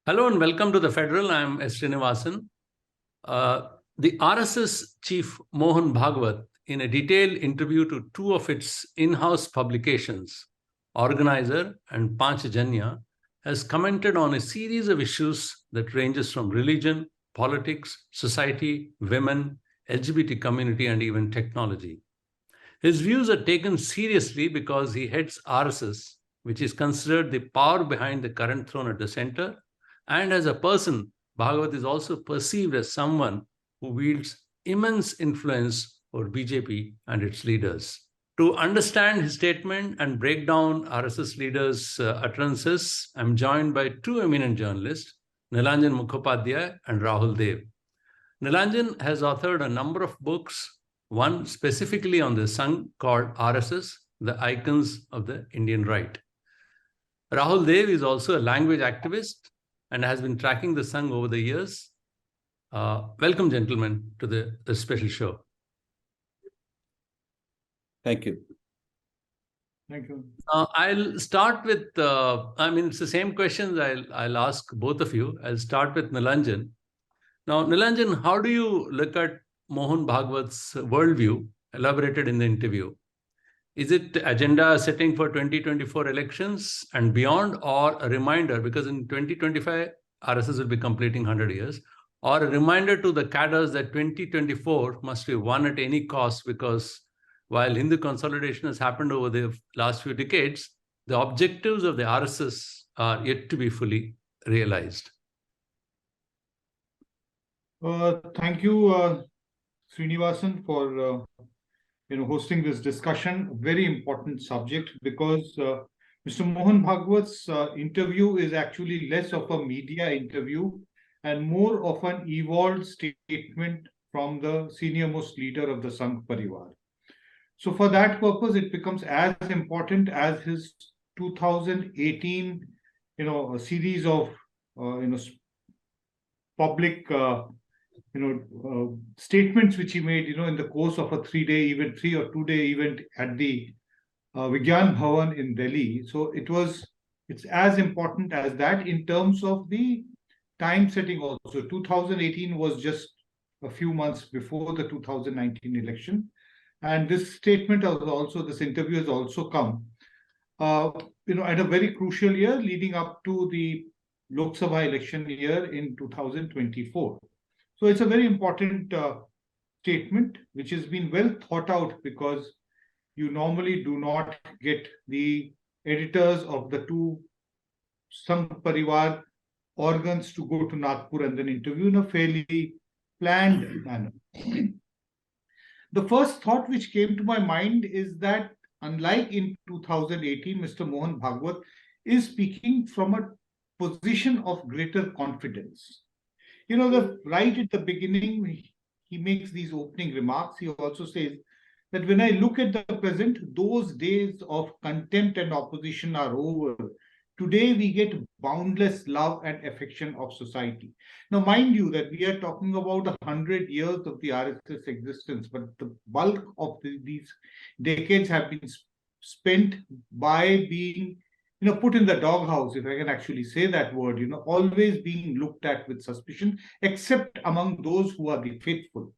Hello and welcome to the Federal. I am S. Srinivasan. The RSS chief Mohan Bhagwat, in a detailed interview to two of its in-house publications, Organizer and Panchajanya, has commented on a series of issues that ranges from religion, politics, society, women, LGBT community, and even technology. His views are taken seriously because he heads RSS, which is considered the power behind the current throne at the center. And as a person, Bhagwat is also perceived as someone who wields immense influence over BJP and its leaders. To understand his statement and break down RSS leaders' utterances, I'm joined by two eminent journalists, Nilanjan Mukhopadhyay and Rahul Dev. Nilanjan has authored a number of books, one specifically on the Sangh called RSS, the Icons of the Indian Right. Rahul Dev is also a language activist and has been tracking the Sangh over the years. Welcome, gentlemen, to the special show. Thank you. Thank you. I'll start with, it's the same questions I'll ask both of you. I'll start with Nilanjan. Now, Nilanjan, how do you look at Mohan Bhagwat's worldview elaborated in the interview? Is it agenda setting for 2024 elections and beyond, or a reminder, because in 2025, RSS will be completing 100 years, or a reminder to the cadres that 2024 must be won at any cost, because while Hindu consolidation has happened over the last few decades, the objectives of the RSS are yet to be fully realized? Thank you, Srinivasan, for hosting this discussion. Very important subject, because Mr. Mohan Bhagwat's interview is actually less of a media interview and more of an evolved statement from the senior most leader of the Sangh Parivar. So for that purpose, it becomes as important as his 2018, a series of public statements which he made, in the course of a 3-day event, 3 or 2-day event at the Vigyan Bhavan in Delhi. So it's as important as that in terms of the time setting also. 2018 was just a few months before the 2019 election. And this statement this interview has also come, at a very crucial year leading up to the Lok Sabha election year in 2024. So it's a very important statement which has been well thought out, because you normally do not get the editors of the two Sangh Parivar organs to go to Nagpur and then interview in a fairly planned manner. The first thought which came to my mind is that, unlike in 2018, Mr. Mohan Bhagwat is speaking from a position of greater confidence. Right at the beginning, he makes these opening remarks. He also says that when I look at the present, those days of contempt and opposition are over. Today, we get boundless love and affection of society. Now, mind you that we are talking about 100 years of the RSS existence, but the bulk of these decades have been spent by being put in the doghouse, if I can actually say that word, always being looked at with suspicion, except among those who are the faithful.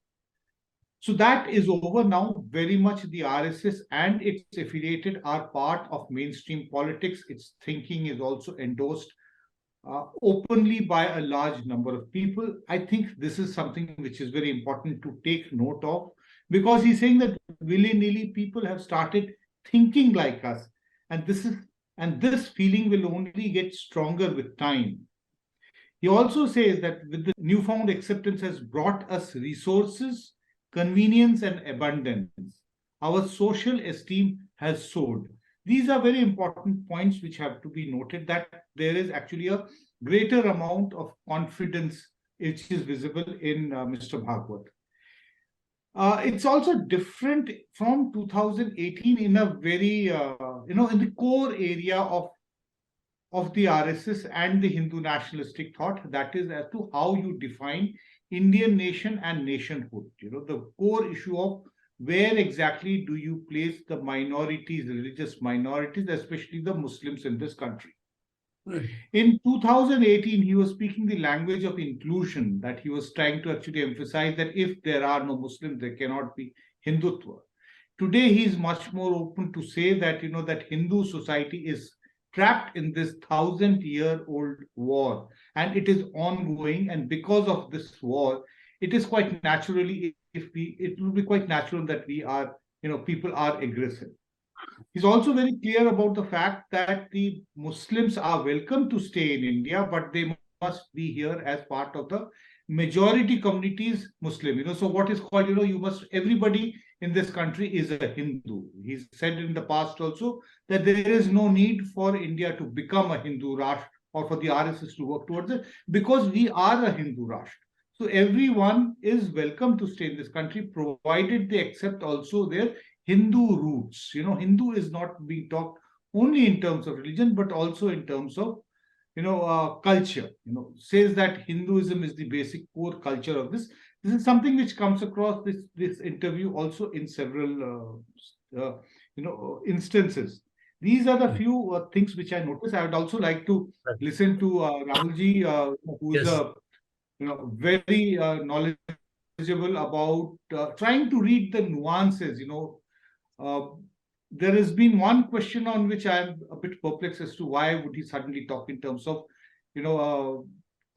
So that is over now. Very much the RSS and its affiliated are part of mainstream politics. Its thinking is also endorsed openly by a large number of people. I think this is something which is very important to take note of, because he's saying that willy-nilly people have started thinking like us. And this feeling will only get stronger with time. He also says that with the newfound acceptance has brought us resources, convenience, and abundance. Our social esteem has soared. These are very important points which have to be noted, that there is actually a greater amount of confidence which is visible in Mr. Bhagwat. It's also different from 2018 in a very, in the core area of the RSS and the Hindu nationalistic thought, that is as to how you define Indian nation and nationhood. The core issue of where exactly do you place the minorities, religious minorities, especially the Muslims in this country. Right. In 2018, he was speaking the language of inclusion, that he was trying to actually emphasize that if there are no Muslims, there cannot be Hindutva. Today, he is much more open to say that, that Hindu society is trapped in this 1,000-year-old war, and it is ongoing. And because of this war, it is quite naturally, it will be quite natural that we are, people are aggressive. He's also very clear about the fact that the Muslims are welcome to stay in India, but they must be here as part of the majority community's Muslim. So what is called, everybody in this country is a Hindu. He's said in the past also that there is no need for India to become a Hindu Rashtra or for the RSS to work towards it, because we are a Hindu Rashtra. So everyone is welcome to stay in this country, provided they accept also their Hindu roots. Hindu is not being talked only in terms of religion, but also in terms of, culture. Says that Hinduism is the basic core culture of this. This is something which comes across this interview also in several, instances. These are the few things which I noticed. I would also like to listen to Rahulji, who is Yes. a very knowledgeable about trying to read the nuances. There has been one question on which I am a bit perplexed as to why would he suddenly talk in terms of,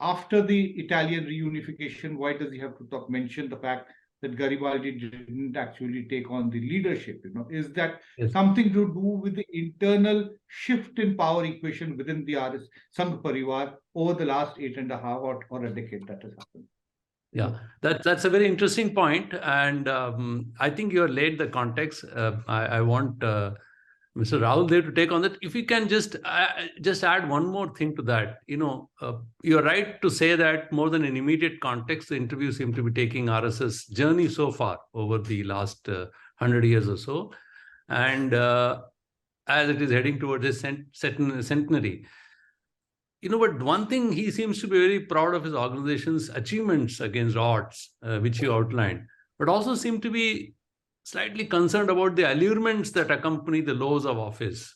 after the Italian reunification, why does he have to mention the fact that Garibaldi didn't actually take on the leadership? Is that something to do with the internal shift in power equation within the RS Sangh Parivar over the last 8.5 or a decade that has happened? Yeah, that's a very interesting point, and I think you have laid the context. I want Mr. Rahul there to take on that. If you can just add one more thing to that. You're right to say that more than an immediate context, the interview seemed to be taking RSS journey so far over the last 100 years or so, and as it is heading towards its centenary. But one thing, he seems to be very proud of his organization's achievements against odds, which you outlined, but also seem to be slightly concerned about the allurements that accompany the laws of office.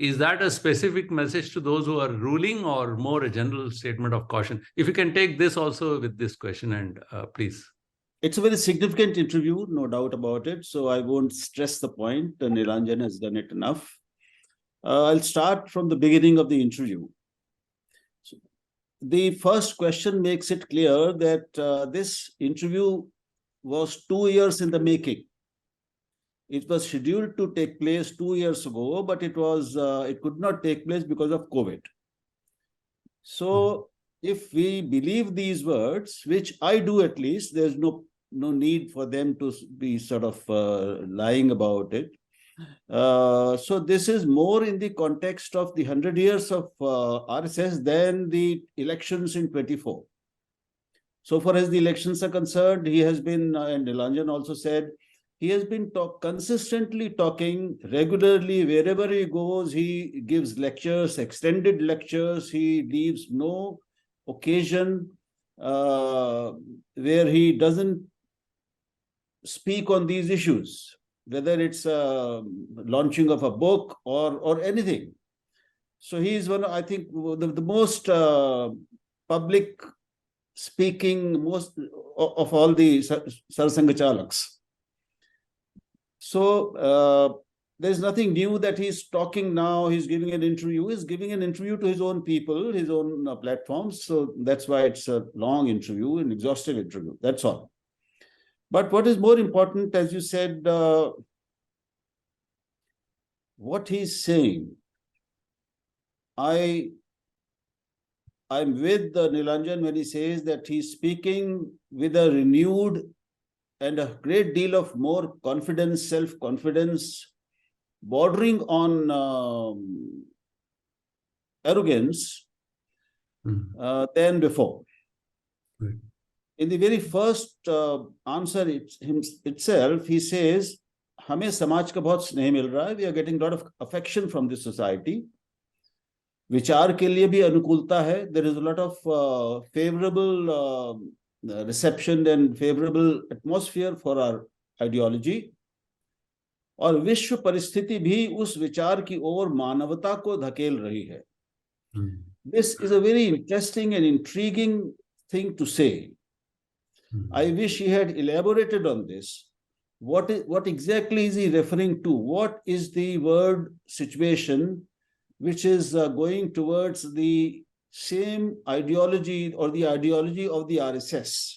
Is that a specific message to those who are ruling, or more a general statement of caution? If you can take this also with this question, and please. It's a very significant interview, no doubt about it. So I won't stress the point. Nilanjan has done it enough. I'll start from the beginning of the interview. So the first question makes it clear that this interview was 2 years in the making. It was scheduled to take place 2 years ago, but it could not take place because of COVID. So if we believe these words, which I do at least, there's no need for them to be sort of lying about it. So this is more in the context of the 100 years of RSS than the elections in 24. So far as the elections are concerned, he has been, and Nilanjan also said, he has been consistently talking regularly. Wherever he goes, he gives lectures, extended lectures. He leaves no occasion where he doesn't speak on these issues, whether it's launching of a book or anything. So he is one, I think, the most public speaking most of all the Sarsangachalaks. So there's nothing new that he's talking now. He's giving an interview. He's giving an interview to his own people, his own platforms. So that's why it's a long interview, an exhaustive interview. That's all. But what is more important, as you said, what he's saying, I'm with Nilanjan when he says that he's speaking with a renewed and a great deal of more confidence, self-confidence, bordering on arrogance than before. Right. In the very first answer itself, he says, "Hame samaj ka bahut sneh mil raha hai. We are getting a lot of affection from this society. Vichar ke liye bhi anukulta hai. There is a lot of favorable reception and favorable atmosphere for our ideology. और विश्व परिस्थिति भी उस विचार की ओर मानवता को धकेल रही है." Mm. This is a very interesting and intriguing thing to say. Mm. I wish he had elaborated on this. What exactly is he referring to? What is the word situation which is going towards the same ideology or the ideology of the RSS?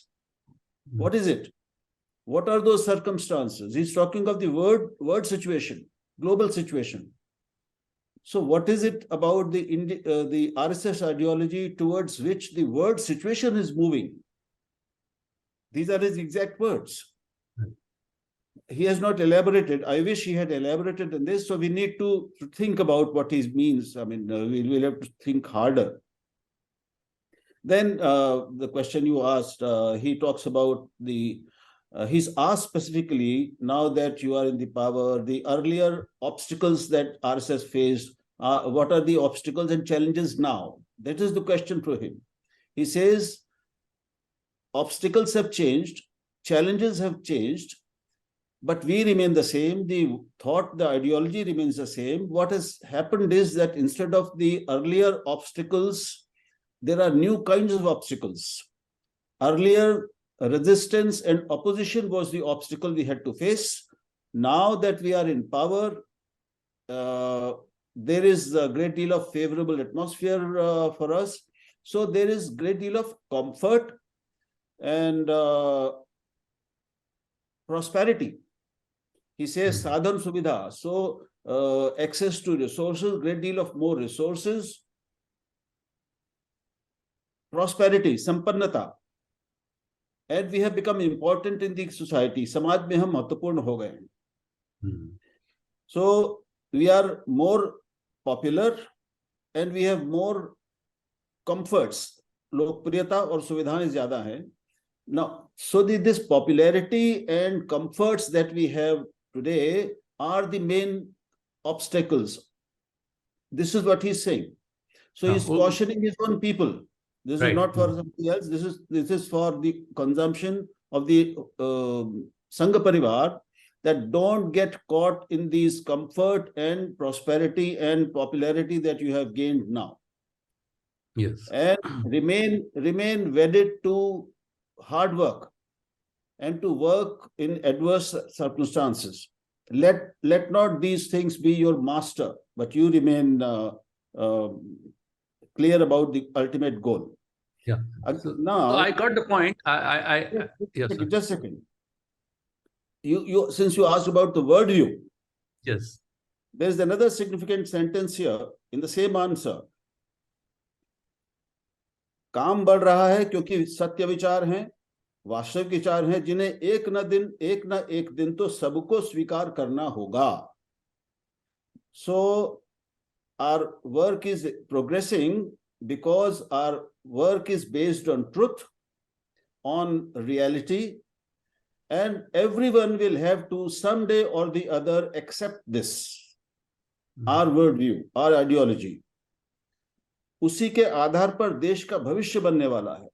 What is it? What are those circumstances? He's talking of the word situation, global situation. So what is it about the RSS ideology towards which the word situation is moving? These are his exact words. He has not elaborated. I wish he had elaborated on this. So we need to think about what he means. I mean, we'll have to think harder. Then the question you asked, he talks about he's asked specifically, now that you are in the power, the earlier obstacles that RSS faced, what are the obstacles and challenges now? That is the question to him. He says, obstacles have changed, challenges have changed, but we remain the same. The thought, the ideology remains the same. What has happened is that instead of the earlier obstacles, there are new kinds of obstacles. Earlier, resistance and opposition was the obstacle we had to face. Now that we are in power, there is a great deal of favorable atmosphere for us. So there is a great deal of comfort and prosperity. He says sadhan suvidha. So access to resources, great deal of more resources, prosperity, sampannata. And we have become important in the society. Samaj mein hum mahatvapurna ho gaye hain. So we are more popular and we have more comforts. Lokpriyata और सुविधाएं ज्यादा हैं. Now, so this popularity and comforts that we have today are the main obstacles. This is what he's saying. So he's cautioning his own people. This is not for something else. This is for the consumption of the Sangh Parivar, that don't get caught in these comfort and prosperity and popularity that you have gained now. Yes. And remain wedded to hard work and to work in adverse circumstances. Let not these things be your master, but you remain clear about the ultimate goal. Yeah. So now I got the point. Yes, just a second. You since you asked about the word view, yes, there's another significant sentence here in the same answer. काम बढ़ रहा है क्योंकि सत्य विचार हैं, वास्तविक विचार हैं, जिन्हें एक न एक दिन तो सबको स्वीकार करना होगा. So our work is progressing because our work is based on truth, on reality, and everyone will have to someday or the other accept this, our worldview, our ideology. उसी के आधार पर देश का भविष्य बनने वाला है.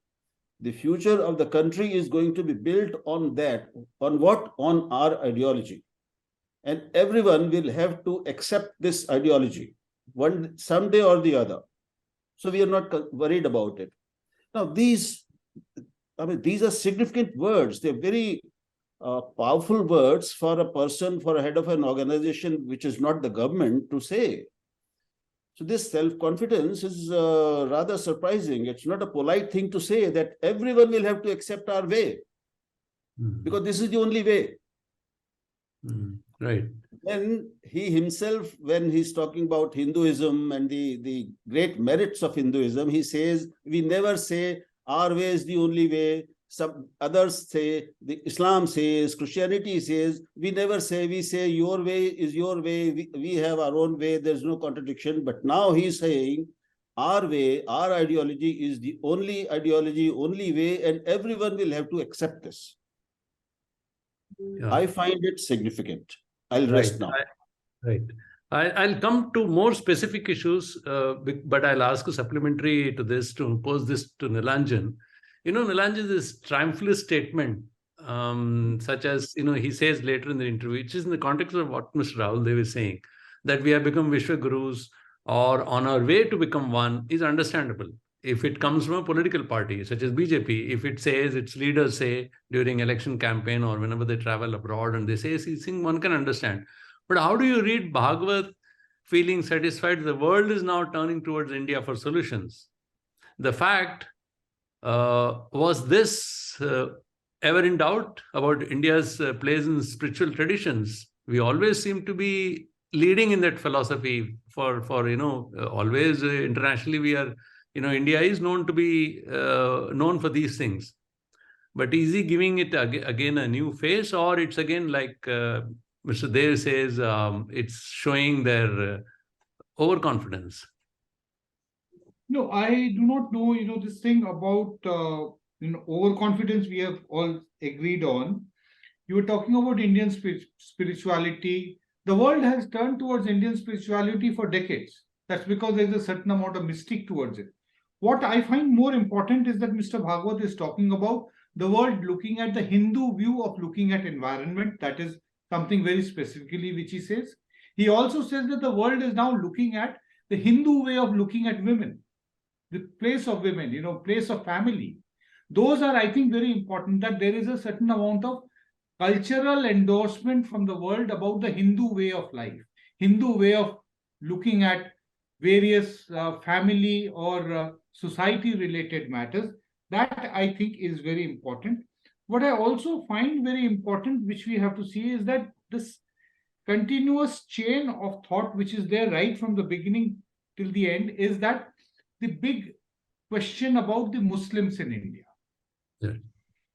The future of the country is going to be built on that. On what? On our ideology. And everyone will have to accept this ideology someday or the other. So we are not worried about it. Now, these are significant words. They're very powerful words for a person, for a head of an organization which is not the government to say. So this self-confidence is rather surprising. It's not a polite thing to say that everyone will have to accept our way, because this is the only way. Right. And he himself, when he's talking about Hinduism and the great merits of Hinduism, he says, we never say our way is the only way. Some others say, the Islam says, Christianity says, we never say, we say your way is your way, we have our own way, there's no contradiction. But now he's saying our way, our ideology is the only ideology, only way, and everyone will have to accept this. Yeah. I find it significant. I'll rest now. I'll come to more specific issues, but I'll ask a supplementary to this, to pose this to Nilanjan. Nilanjan, this triumphalous statement, such as, he says later in the interview, which is in the context of what Mr. Rahul, they were saying, that we have become Vishwa Gurus, or on our way to become one is understandable. If it comes from a political party such as BJP, if it says, its leaders say during election campaign or whenever they travel abroad and they say these things, one can understand. But how do you read Bhagavad feeling satisfied the world is now turning towards India for solutions? The fact, was this ever in doubt about India's place in spiritual traditions? We always seem to be leading in that philosophy for always internationally we are, India is known to be known for these things. But is he giving it again a new face, or it's again like Mr. Dev says, it's showing their overconfidence? No, I do not know, this thing about, overconfidence we have all agreed on. You were talking about Indian spirituality. The world has turned towards Indian spirituality for decades. That's because there's a certain amount of mystique towards it. What I find more important is that Mr. Bhagwat is talking about the world looking at the Hindu view of looking at environment. That is something very specifically which he says. He also says that the world is now looking at the Hindu way of looking at women, the place of women, place of family. Those are, I think, very important, that there is a certain amount of cultural endorsement from the world about the Hindu way of life, Hindu way of looking at various family or society-related matters. That, I think, is very important. What I also find very important, which we have to see, is that this continuous chain of thought, which is there right from the beginning till the end, is that the big question about the Muslims in India. Yeah.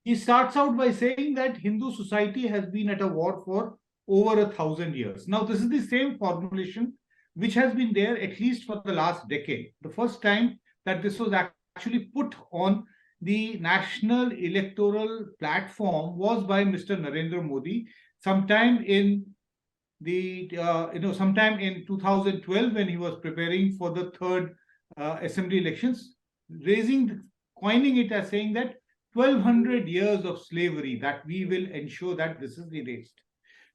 He starts out by saying that Hindu society has been at a war for over 1,000 years. Now, this is the same formulation which has been there at least for the last decade. The first time that this was actually put on the national electoral platform was by Mr. Narendra Modi sometime in sometime in 2012, when he was preparing for the third assembly elections, coining it as saying that 1,200 years of slavery, that we will ensure that this is erased.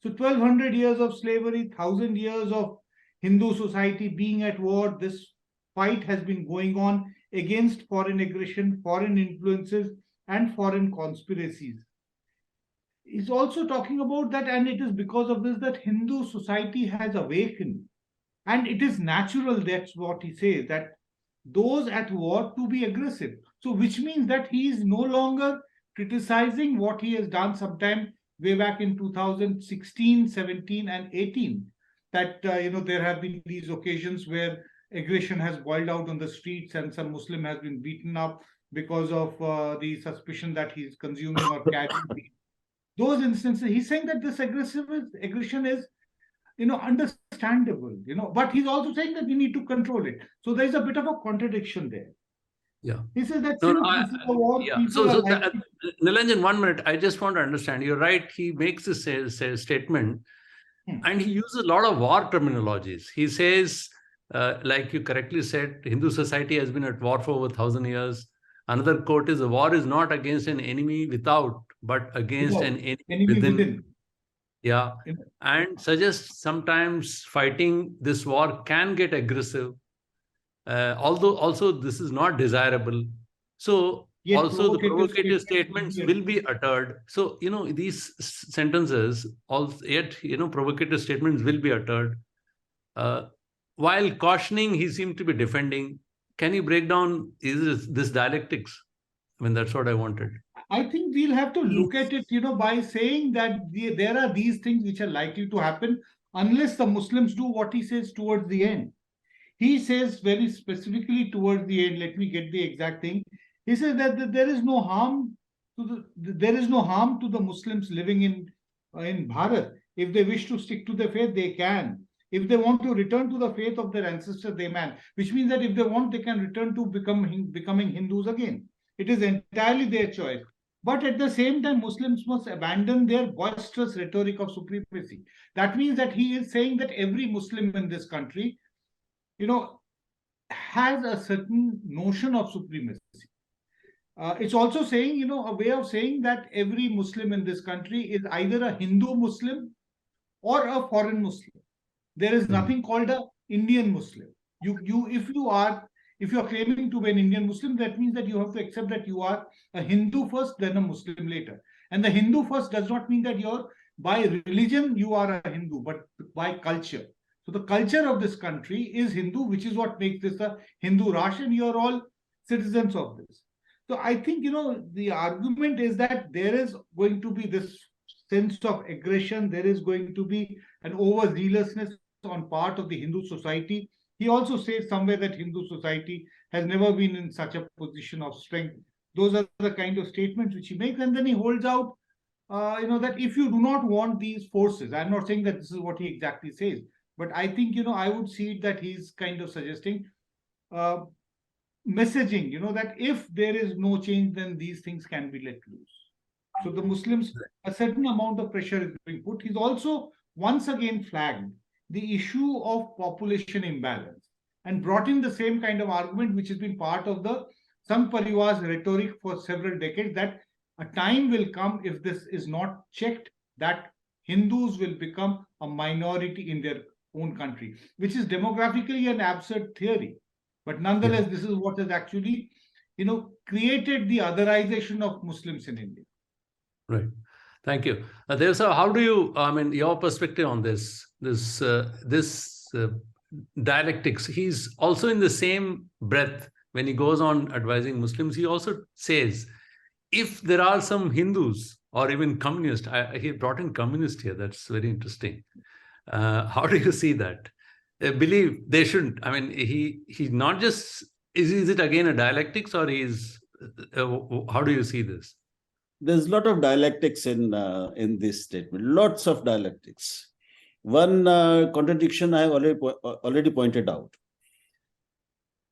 So 1,200 years of slavery, 1,000 years of Hindu society being at war, this fight has been going on against foreign aggression, foreign influences, and foreign conspiracies. He's also talking about that, and it is because of this that Hindu society has awakened. And it is natural, that's what he says, that those at war to be aggressive. So which means that he is no longer criticizing what he has done sometime way back in 2016, 17, and 18. That, there have been these occasions where aggression has boiled out on the streets and some Muslim has been beaten up because of the suspicion that he's consuming or carrying. Those instances, he's saying that this aggression is, understandable, but he's also saying that we need to control it. So there's a bit of a contradiction there. Yeah. He says that No, since no, this is a war, yeah. people are likely... Nilanjan, 1 minute. I just want to understand. You're right. He makes this statement and he uses a lot of war terminologies. He says, like you correctly said, Hindu society has been at war for over 1,000 years. Another quote is, the war is not against an enemy without, but against an enemy within. Yeah. And suggests sometimes fighting this war can get aggressive, although also this is not desirable. So Yet also the provocative statements statements will be uttered. So, these sentences, also, yet, provocative statements will be uttered. While cautioning, he seemed to be defending. Can you break down, is this dialectics? I mean, that's what I wanted. I think we'll have to look at it, by saying that there are these things which are likely to happen unless the Muslims do what he says towards the end. He says very specifically towards the end, let me get the exact thing. He says that there is no harm to the Muslims living in Bharat. If they wish to stick to the faith, they can. If they want to return to the faith of their ancestors, they can. Which means that if they want, they can return to becoming Hindus again. It is entirely their choice. But at the same time, Muslims must abandon their boisterous rhetoric of supremacy. That means that he is saying that every Muslim in this country, has a certain notion of supremacy. It's also saying, a way of saying that every Muslim in this country is either a Hindu Muslim or a foreign Muslim. There is nothing called an Indian Muslim. if you are claiming to be an Indian Muslim, that means that you have to accept that you are a Hindu first, then a Muslim later. And the Hindu first does not mean that you're by religion you are a Hindu, but by culture. So the culture of this country is Hindu, which is what makes this a Hindu Rashtra, and you're all citizens of this. So I think, the argument is that there is going to be this sense of aggression, there is going to be an overzealousness on part of the Hindu society. He also says somewhere that Hindu society has never been in such a position of strength. Those are the kind of statements which he makes, and then he holds out, that if you do not want these forces, I'm not saying that this is what he exactly says, but I think, I would see it that he's kind of suggesting messaging, that if there is no change, then these things can be let loose. So the Muslims, a certain amount of pressure is being put. He's also once again flagged the issue of population imbalance and brought in the same kind of argument which has been part of the Sangh Parivar's rhetoric for several decades, that a time will come, if this is not checked, that Hindus will become a minority in their own country, which is demographically an absurd theory. But nonetheless, this is what has actually, created the otherization of Muslims in India. Right. Thank you. How do you, your perspective on this dialectics? He's also in the same breath, when he goes on advising Muslims, he also says, if there are some Hindus or even communists, he brought in communist here. That's very interesting. How do you see that? Believe they shouldn't. He's not just, is it again a dialectics, or how do you see this? There's a lot of dialectics in this statement, lots of dialectics. One contradiction I have already pointed out.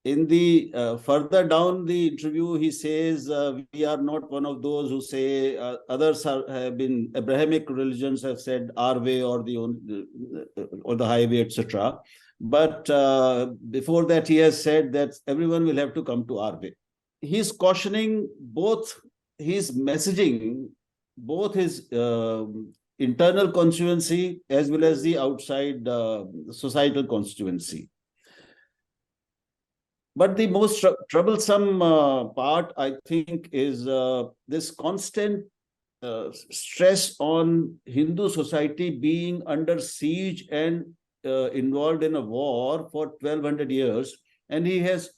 In the further down the interview, he says, we are not one of those who say others have been, Abrahamic religions have said our way or the highway, etc. But before that, he has said that everyone will have to come to our way. He's cautioning both his messaging, both his internal constituency as well as the outside societal constituency. But the most troublesome part, I think, is this constant stress on Hindu society being under siege and involved in a war for 1200 years. And he's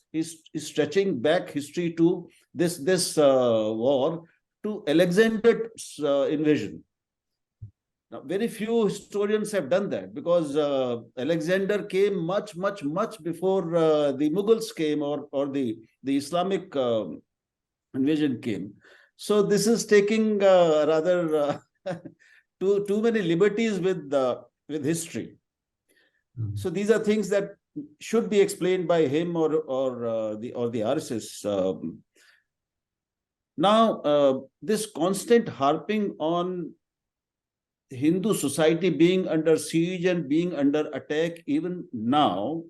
stretching back history to this war to Alexander's invasion. Now, very few historians have done that, because Alexander came much before the Mughals came, or the Islamic invasion came. So this is taking rather too many liberties with history. So these are things that should be explained by him or the RSS. Now, this constant harping on Hindu society being under siege and being under attack even now,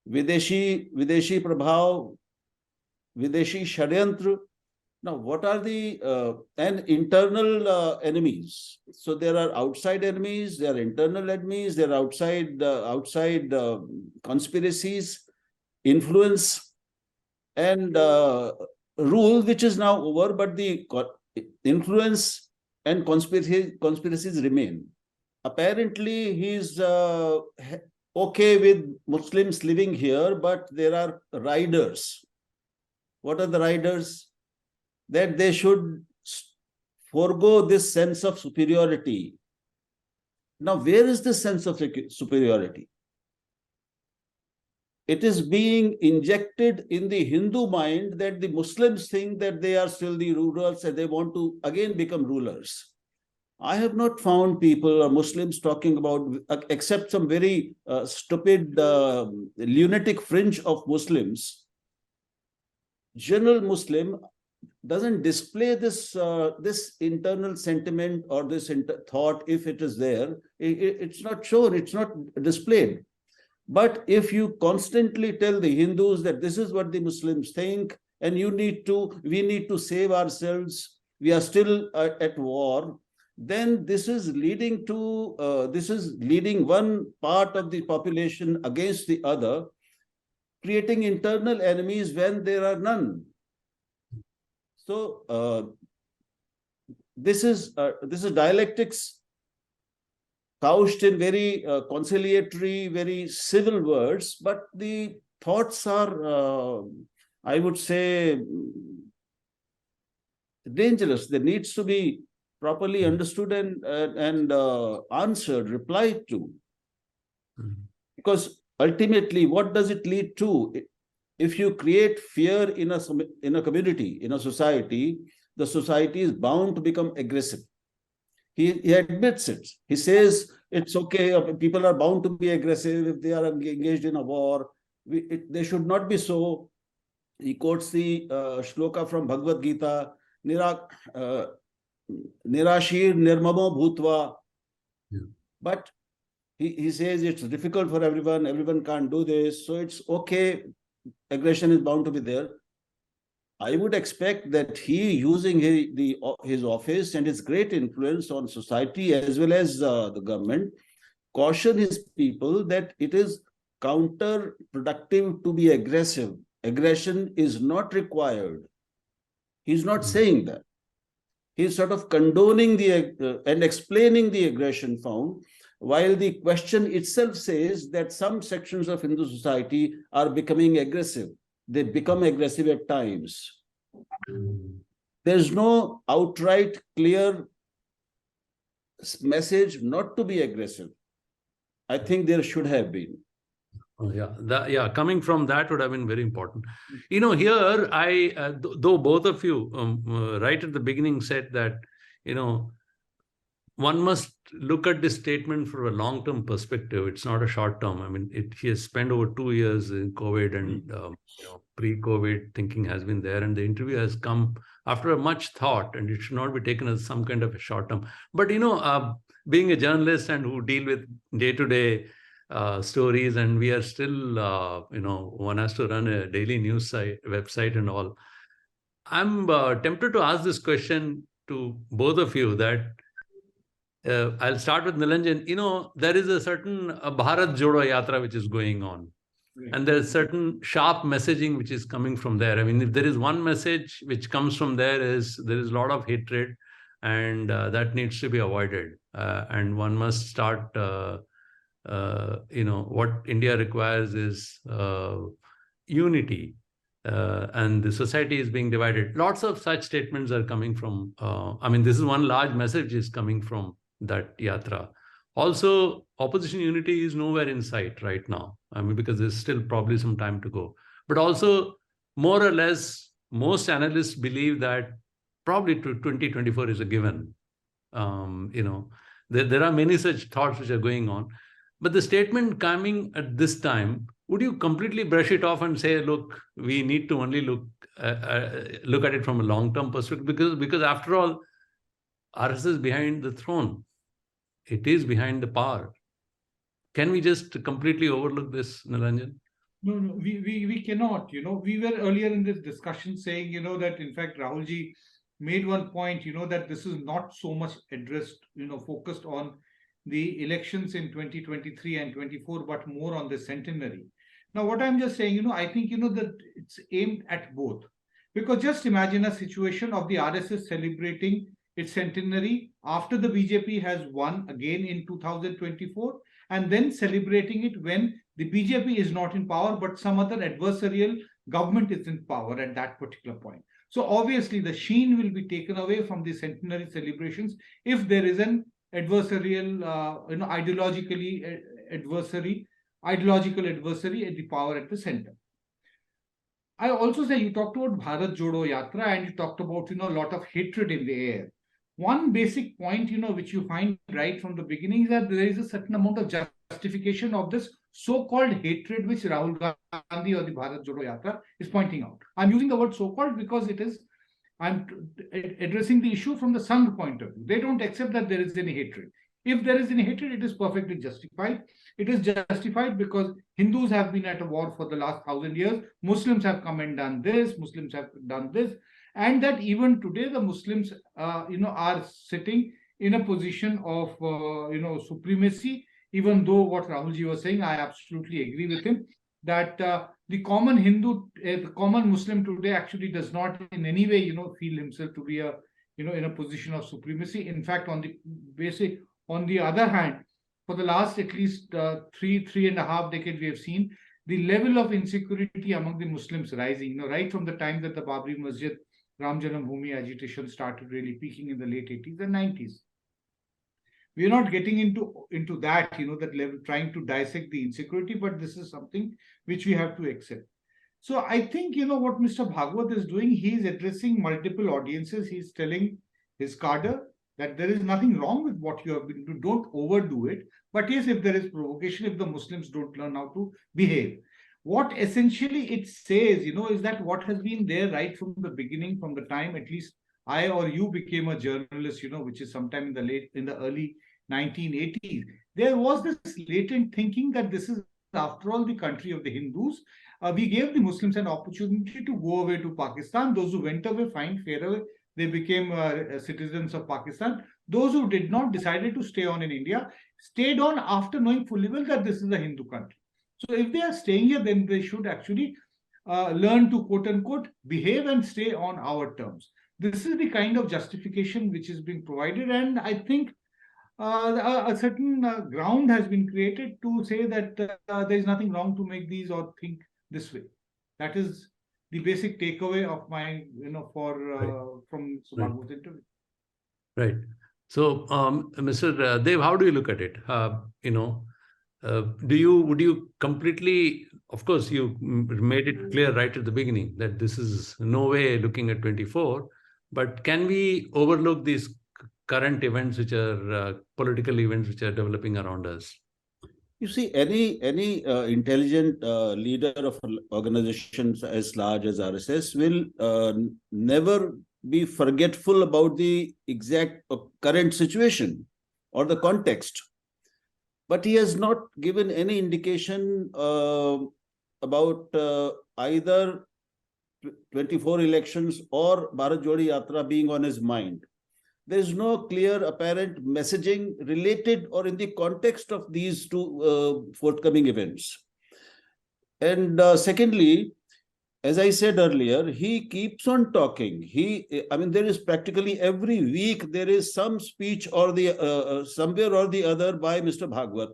Videshi Prabhav, Videshi Shadyantra. Now, what are the and internal enemies? So there are outside enemies, there are internal enemies, there are outside conspiracies, influence, and rule, which is now over, but the influence and conspiracies remain. Apparently, he's okay with Muslims living here, but there are riders. What are the riders? That they should forego this sense of superiority. Now, where is this sense of superiority? It is being injected in the Hindu mind that the Muslims think that they are still the rulers and they want to again become rulers. I have not found people or Muslims talking about, except some very stupid, lunatic fringe of Muslims. General Muslim doesn't display this internal sentiment or this thought. If it is there, it's not shown, it's not displayed. But if you constantly tell the Hindus that this is what the Muslims think, and we need to save ourselves, we are still at war, then this is leading one part of the population against the other, creating internal enemies when there are none. So this is dialectics couched in very conciliatory, very civil words, but the thoughts are, I would say, dangerous. They needs to be properly understood and answered, replied to. Because ultimately, what does it lead to? If you create fear in a community, in a society, the society is bound to become aggressive. He admits it. He says it's okay. People are bound to be aggressive if they are engaged in a war. They should not be so. He quotes the shloka from Bhagavad Gita, Nirashir Nirmamo Bhutva. But he says it's difficult for everyone. Everyone can't do this. So it's okay. Aggression is bound to be there. I would expect that he, using his office and his great influence on society as well as the government, caution his people that it is counterproductive to be aggressive. Aggression is not required. He's not saying that. He's sort of condoning and explaining the aggression found, while the question itself says that some sections of Hindu society are becoming aggressive. They become aggressive at times. There's no outright clear message not to be aggressive. I think there should have been. Oh, yeah, coming from that would have been very important. Here though both of you right at the beginning said that, one must look at this statement from a long-term perspective. It's not a short-term. I mean, he has spent over 2 years in COVID, and pre-COVID thinking has been there, and the interview has come after a much thought, and it should not be taken as some kind of a short-term. But being a journalist and who deal with day-to-day stories, and we are still, one has to run a daily news website and all. I'm tempted to ask this question to both of you that. I'll start with Nilanjan. There is a certain Bharat Jodo Yatra which is going on. And there's certain sharp messaging which is coming from there. I mean, if there is one message which comes from there is a lot of hatred, and that needs to be avoided. And one must start, what India requires is unity. And the society is being divided. Lots of such statements are coming from, this is one large message is coming from that yatra. Also, opposition unity is nowhere in sight right now. Because there's still probably some time to go. But also, more or less, most analysts believe that probably 2024 is a given. There are many such thoughts which are going on. But the statement coming at this time, would you completely brush it off and say, look, we need to only look at it from a long-term perspective? Because after all, RSS is behind the throne. It is behind the power. Can we just completely overlook this, Nilanjan? No, we cannot. We were earlier in this discussion saying, that in fact, Rahulji made one point, that this is not so much addressed, focused on the elections in 2023 and 24, but more on the centenary. Now, what I'm just saying, I think, that it's aimed at both. Because just imagine a situation of the RSS celebrating its centenary after the BJP has won again in 2024, and then celebrating it when the BJP is not in power, but some other adversarial government is in power at that particular point. So obviously the sheen will be taken away from the centenary celebrations if there is an adversarial, ideological adversary at the power at the center. I also say, you talked about Bharat Jodo Yatra, and you talked about, a lot of hatred in the air. One basic point, which you find right from the beginning is that there is a certain amount of justification of this so-called hatred which Rahul Gandhi or the Bharat Jodo Yatra is pointing out. I'm using the word so-called because I'm addressing the issue from the Sangh point of view. They don't accept that there is any hatred. If there is any hatred, it is perfectly justified. It is justified because Hindus have been at a war for the last 1,000 years. Muslims have come and done this. Muslims have done this. And that even today, the Muslims, are sitting in a position of, supremacy, even though what Rahulji was saying, I absolutely agree with him, that the common Hindu, the common Muslim today actually does not in any way, feel himself to be in a position of supremacy. In fact, on the other hand, for the last at least 3.5 decades, we have seen the level of insecurity among the Muslims rising, right from the time that the Babri Masjid, Ram Janambhoomi agitation started really peaking in the late 80s and 90s. We are not getting into that, that level, trying to dissect the insecurity, but this is something which we have to accept. So I think, what Mr. Bhagwat is doing, he is addressing multiple audiences. He's telling his cadre that there is nothing wrong with what you have been doing. Don't overdo it. But yes, if there is provocation, if the Muslims don't learn how to behave. What essentially it says, is that what has been there right from the beginning, from the time at least I or you became a journalist, which is sometime in the early 1980s, there was this latent thinking that this is, after all, the country of the Hindus. We gave the Muslims an opportunity to go away to Pakistan. Those who went away, fine, fair away, they became citizens of Pakistan. Those who did not, decided to stay on in India, stayed on after knowing fully well that this is a Hindu country. So if they are staying here, then they should actually learn to, quote unquote, behave and stay on our terms. This is the kind of justification which is being provided, and I think a certain ground has been created to say that there is nothing wrong to make these or think this way. That is the basic takeaway of my, from Bhagwat's interview. Right. So, Mr. Dev, how do you look at it? Would you completely, of course, you made it clear right at the beginning that this is no way looking at 24, but can we overlook these current events, which are political events, which are developing around us? You see, any intelligent leader of organizations as large as RSS will never be forgetful about the exact current situation or the context. But he has not given any indication about either 24 elections or Bharat Jodi Yatra being on his mind. There is no clear apparent messaging related or in the context of these two forthcoming events. And secondly, as I said earlier, he keeps on talking. There is practically every week there is some speech or the somewhere or the other by Mr. Bhagwat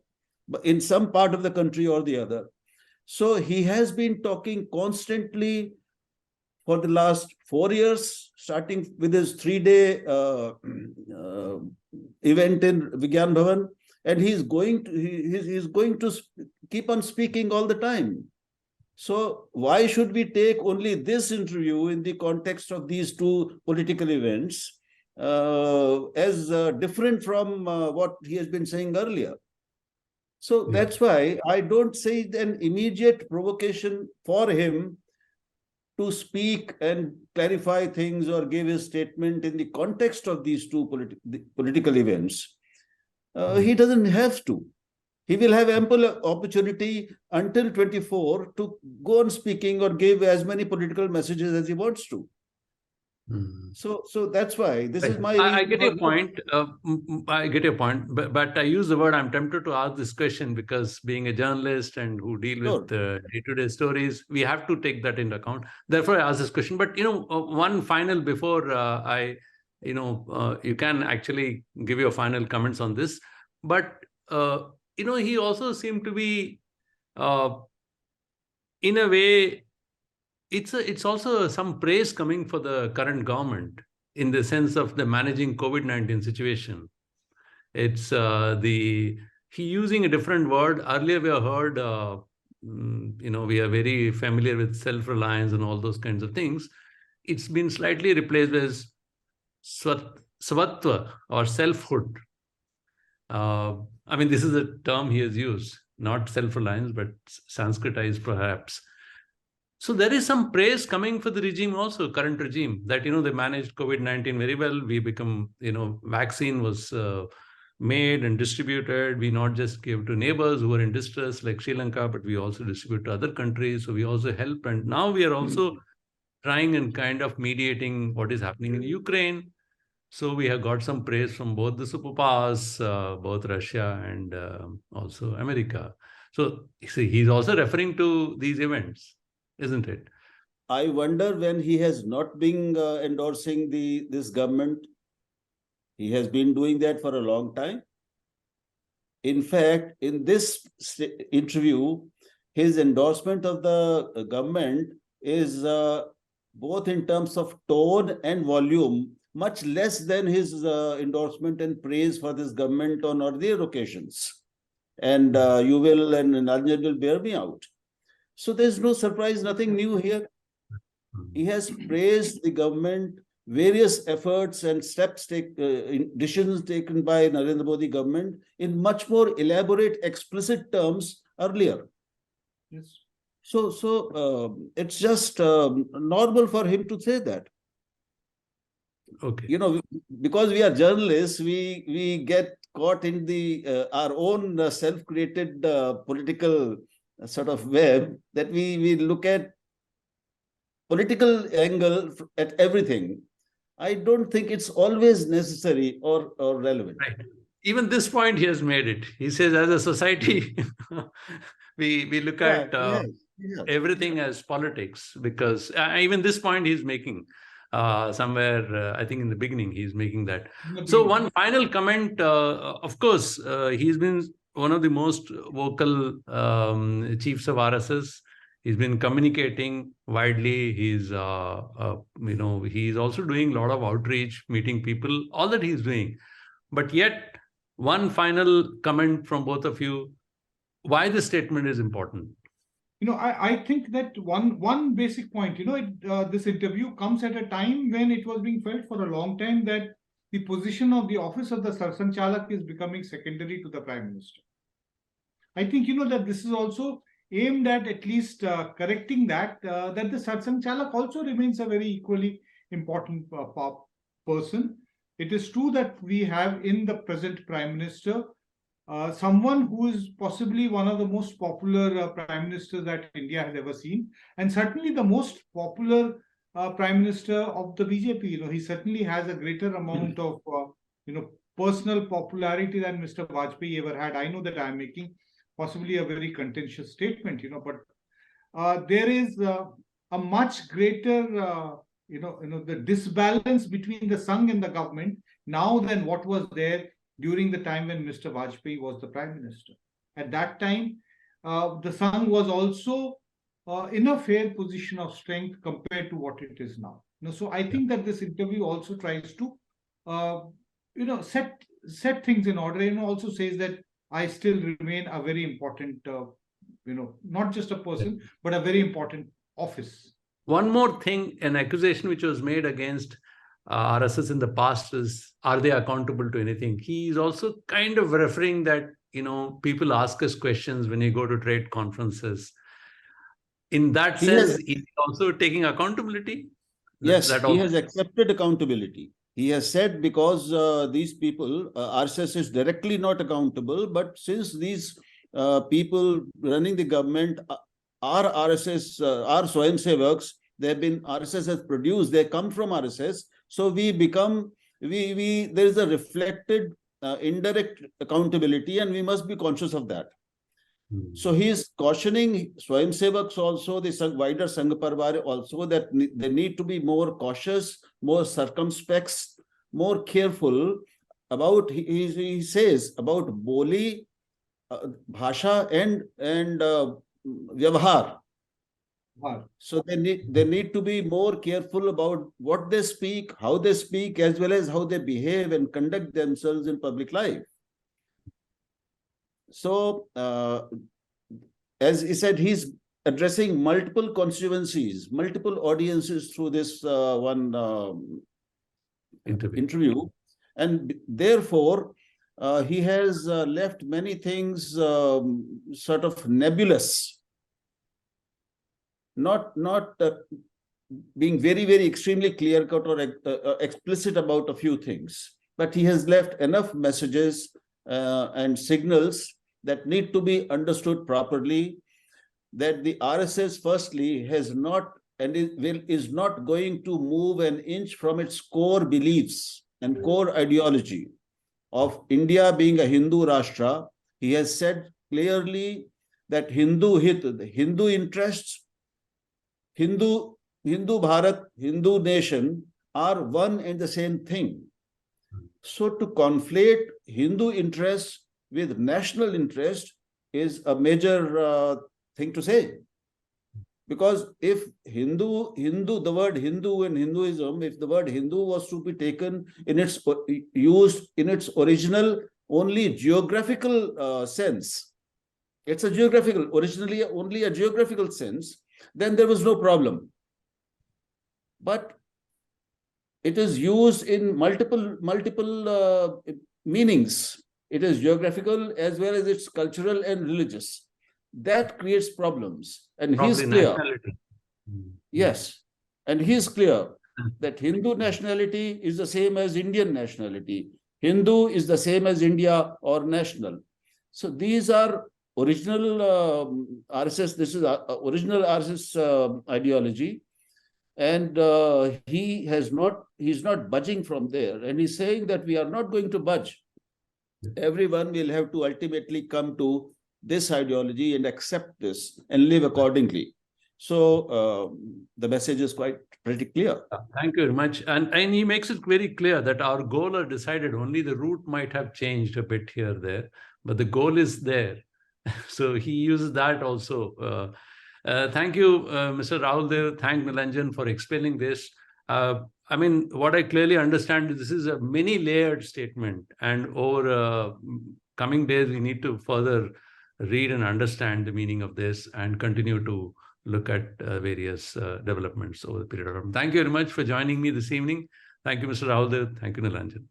in some part of the country or the other. So he has been talking constantly for the last 4 years, starting with his 3-day event in Vigyan Bhavan, and he's going to keep on speaking all the time. So why should we take only this interview in the context of these two political events as different from what he has been saying earlier? So that's why I don't say an immediate provocation for him to speak and clarify things or give his statement in the context of these two political events. He doesn't have to. He will have ample opportunity until 24 to go on speaking or give as many political messages as he wants to. So that's why this is my. I get your point. I get your point, but I use the word. I'm tempted to ask this question because being a journalist and who deal with day-to-day stories, we have to take that into account. Therefore, I ask this question. But one final before you can actually give your final comments on this. But he also seemed to be, in a way. It's also some praise coming for the current government in the sense of the managing COVID-19 situation. It's he using a different word. Earlier we have heard, we are very familiar with self-reliance and all those kinds of things. It's been slightly replaced as svatva or selfhood. This is a term he has used, not self-reliance, but Sanskritized perhaps. So there is some praise coming for the regime also, current regime, that, they managed COVID-19 very well. We become, vaccine was made and distributed. We not just gave to neighbors who are in distress like Sri Lanka, but we also distribute to other countries. So we also help. And now we are also trying and kind of mediating what is happening in Ukraine. So we have got some praise from both the superpowers, both Russia and also America. So see, he's also referring to these events. isn't it? I wonder when he has not been endorsing this government. He has been doing that for a long time. In fact, in this interview, his endorsement of the government is both in terms of tone and volume, much less than his endorsement and praise for this government on earlier occasions. And you will, and Nilanjan will bear me out. So there's no surprise, nothing new here. He has praised the government, various efforts and steps, decisions taken by Narendra Modi government in much more elaborate, explicit terms earlier. Yes. So it's just normal for him to say that. Okay. You know, because we are journalists, we get caught in the our own self-created political sort of web that we look at political angle at everything. I don't think it's always necessary or relevant. Right. Even this point he has made it. He says, as a society, we look at everything as politics, because even this point he's making somewhere, I think in the beginning, he's making that. So one final comment, of course, he's been one of the most vocal chiefs of RSS. He's been communicating widely. He's, he's also doing a lot of outreach, meeting people, all that he's doing. But yet, one final comment from both of you, why this statement is important. I think that one basic point, this interview comes at a time when it was being felt for a long time that the position of the office of the Sarsanchalak is becoming secondary to the Prime Minister. I think, that this is also aimed at least correcting that the Sarsanchalak also remains a very equally important person. It is true that we have in the present Prime Minister someone who is possibly one of the most popular Prime Ministers that India has ever seen, and certainly the most popular Prime Minister of the BJP. He certainly has a greater amount of personal popularity than Mr. Vajpayee ever had. I know that I am making possibly a very contentious statement, but there is a much greater, the disbalance between the Sangh and the government now than what was there during the time when Mr. Vajpayee was the Prime Minister. At that time, the Sangh was also in a fair position of strength compared to what it is now. So I think that this interview also tries to, set things in order, and also says that I still remain a very important, not just a person, but a very important office. One more thing, an accusation which was made against RSS in the past is, are they accountable to anything? He is also kind of referring that, people ask us questions when you go to trade conferences. In that sense, he's also taking accountability? Yes, he has accepted accountability. He has said because these people, RSS is directly not accountable, but since these people running the government are RSS, are Swayamsevaks, they've been, RSS has produced, they come from RSS, so we become, there is a reflected indirect accountability, and we must be conscious of that. So he is cautioning Swayamsevaks also, the wider Sangh Parivar also, that they need to be more cautious, more circumspect, more careful about, he says, about boli, bhasha and vyavahar. So they need to be more careful about what they speak, how they speak, as well as how they behave and conduct themselves in public life. So, as he said, he's addressing multiple constituencies, multiple audiences through this interview. And therefore, he has left many things sort of nebulous, not being very, very extremely clear-cut or explicit about a few things. But he has left enough messages and signals that need to be understood properly, that the RSS firstly has not and is not going to move an inch from its core beliefs and core ideology of India being a Hindu Rashtra. He has said clearly that Hindu hit, the Hindu interests Hindu Bharat, Hindu nation are one and the same thing. So to conflate Hindu interest with national interest is a major thing to say. Because if the word Hindu and Hinduism, if the word Hindu was to be taken in its used in its original only geographical sense, it's a geographical, originally only a geographical sense, then there was no problem. But it is used in multiple meanings. It is geographical as well as it's cultural and religious. That creates problems. And he's clear. Yes. And he's clear that Hindu nationality is the same as Indian nationality. Hindu is the same as India or national. So these are original RSS. This is original RSS ideology. And he's not budging from there. And he's saying that we are not going to budge. Everyone will have to ultimately come to this ideology and accept this and live accordingly. So the message is pretty clear. Thank you very much. And he makes it very clear that our goal are decided. Only the route might have changed a bit here or there, but the goal is there. So he uses that also. Thank you, Mr. Rahul there. Thank Nilanjan for explaining this. I mean, what I clearly understand is this is a many-layered statement, and over coming days, we need to further read and understand the meaning of this and continue to look at various developments over the period of time. Thank you very much for joining me this evening. Thank you, Mr. Rahul. Thank you, Nilanjan.